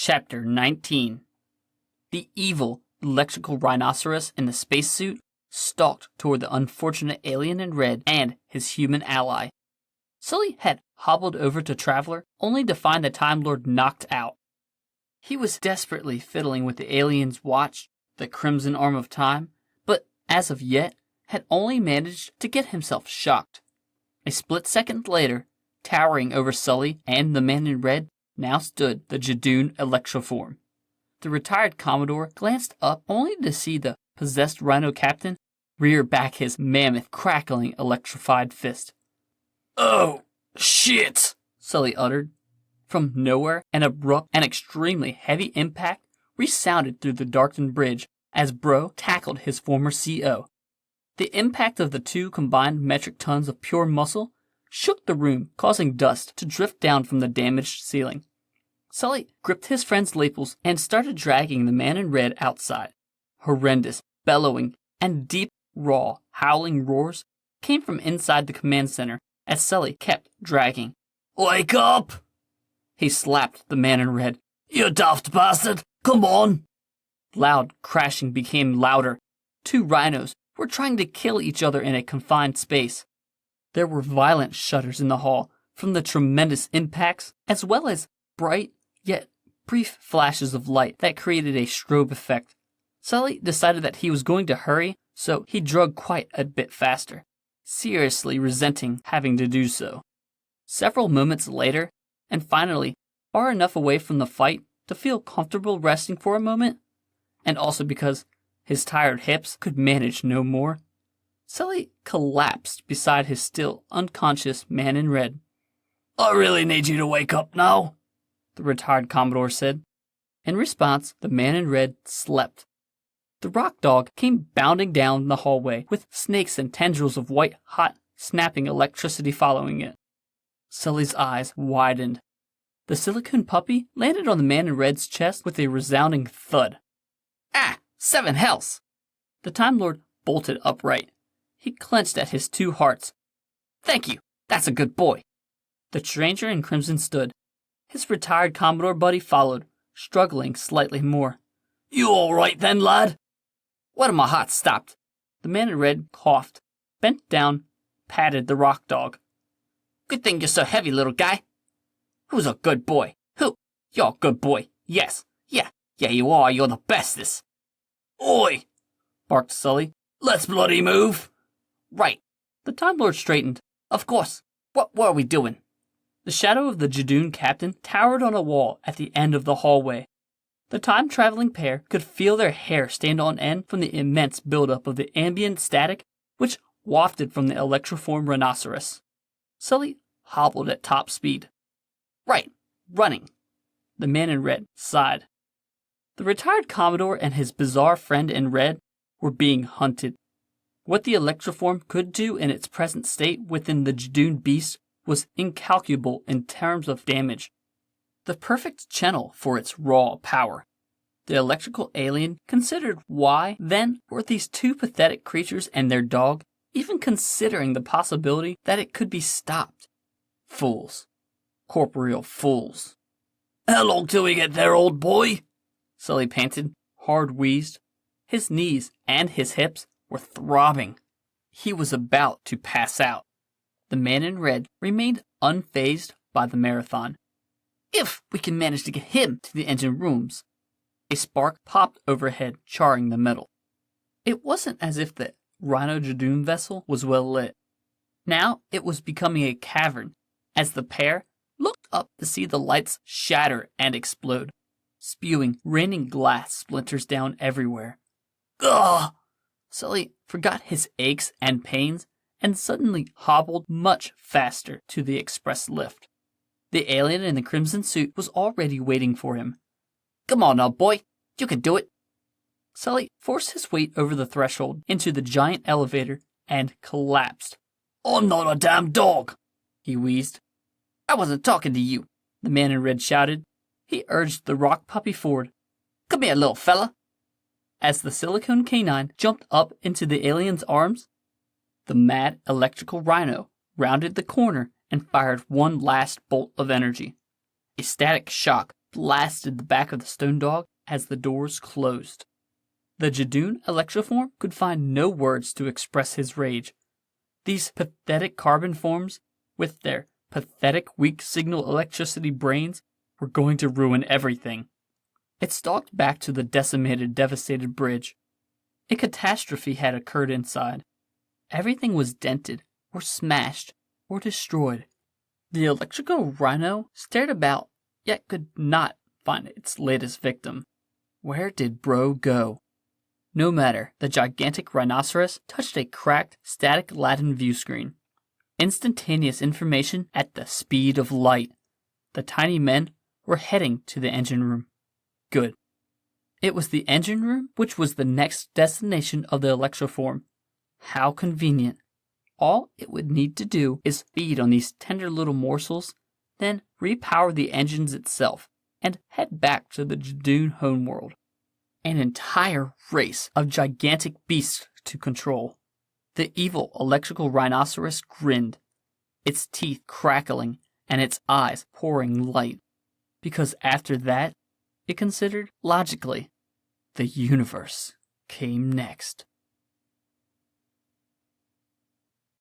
Chapter 19. The evil electrical rhinoceros in the spacesuit stalked toward the unfortunate alien in red and his human ally. Sully had hobbled over to Traveler only to find the Time Lord knocked out. He was desperately fiddling with the alien's watch, the Crimson Arm of Time, but as of yet had only managed to get himself shocked. A split second later, towering over Sully and the man in red, now stood the Judoon Electroform. The retired Commodore glanced up only to see the possessed Rhino Captain rear back his mammoth, crackling, electrified fist. "Oh, shit!" Sully uttered. From nowhere, an abrupt and extremely heavy impact resounded through the darkened bridge as Bro tackled his former CO. The impact of the two combined metric tons of pure muscle shook the room, causing dust to drift down from the damaged ceiling. Sully gripped his friend's lapels and started dragging the man in red outside. Horrendous, bellowing, and deep, raw, howling roars came from inside the command center as Sully kept dragging. "Wake up!" He slapped the man in red. "You daft bastard! Come on!" Loud crashing became louder. Two rhinos were trying to kill each other in a confined space. There were violent shudders in the hall from the tremendous impacts, as well as bright, yet brief flashes of light that created a strobe effect. Sully decided that he was going to hurry, so he drug quite a bit faster, seriously resenting having to do so. Several moments later, and finally, far enough away from the fight to feel comfortable resting for a moment, and also because his tired hips could manage no more, Sully collapsed beside his still unconscious man in red. "I really need you to wake up now," the retired Commodore said. In response, the man in red slept. The rock dog came bounding down the hallway with snakes and tendrils of white-hot, snapping electricity following it. Sully's eyes widened. The silicone puppy landed on the man in red's chest with a resounding thud. "Ah, 7 hells!" The Time Lord bolted upright. He clenched at his 2 hearts. "Thank you, that's a good boy." The stranger in crimson stood. His retired Commodore buddy followed, struggling slightly more. "You all right then, lad?" "One of my hearts stopped." The man in red coughed, bent down, patted the rock dog. "Good thing you're so heavy, little guy." "Who's a good boy? Who? You're a good boy. Yes. Yeah, you are. You're the bestest." "Oi!" barked Sully. "Let's bloody move." "Right." The Time Lord straightened. "Of course. What were we doing?" The shadow of the Judoon captain towered on a wall at the end of the hallway. The time-traveling pair could feel their hair stand on end from the immense buildup of the ambient static which wafted from the electroform rhinoceros. Sully hobbled at top speed. "Right, running." The man in red sighed. The retired Commodore and his bizarre friend in red were being hunted. What the electroform could do in its present state within the Judoon beast was incalculable in terms of damage. The perfect channel for its raw power. The electrical alien considered why, then, were these two pathetic creatures and their dog even considering the possibility that it could be stopped. Fools. Corporeal fools. "How long till we get there, old boy?" Sully panted, hard-wheezed. His knees and his hips were throbbing. He was about to pass out. The man in red remained unfazed by the marathon. "If we can manage to get him to the engine rooms." A spark popped overhead, charring the metal. It wasn't as if the Rhino Judoon vessel was well lit. Now it was becoming a cavern, as the pair looked up to see the lights shatter and explode, spewing raining glass splinters down everywhere. "Ugh!" Sully forgot his aches and pains and suddenly hobbled much faster to the express lift. The alien in the crimson suit was already waiting for him. "Come on now, boy. You can do it." Sully forced his weight over the threshold into the giant elevator and collapsed. "I'm not a damn dog," he wheezed. "I wasn't talking to you," the man in red shouted. He urged the rock puppy forward. "Come here, little fella." As the silicone canine jumped up into the alien's arms, the mad electrical rhino rounded the corner and fired one last bolt of energy. A static shock blasted the back of the stone dog as the doors closed. The Jadoon electroform could find no words to express his rage. These pathetic carbon forms, with their pathetic weak signal electricity brains, were going to ruin everything. It stalked back to the decimated, devastated bridge. A catastrophe had occurred inside. Everything was dented, or smashed, or destroyed. The electrical rhino stared about, yet could not find its latest victim. Where did Bro go? No matter, the gigantic rhinoceros touched a cracked, static Latin view screen. Instantaneous information at the speed of light. The tiny men were heading to the engine room. Good. It was the engine room which was the next destination of the electroform. How convenient. All it would need to do is feed on these tender little morsels, then repower the engines itself, and head back to the Jadoon homeworld. An entire race of gigantic beasts to control. The evil electrical rhinoceros grinned, its teeth crackling and its eyes pouring light, because after that, it considered logically, the universe came next.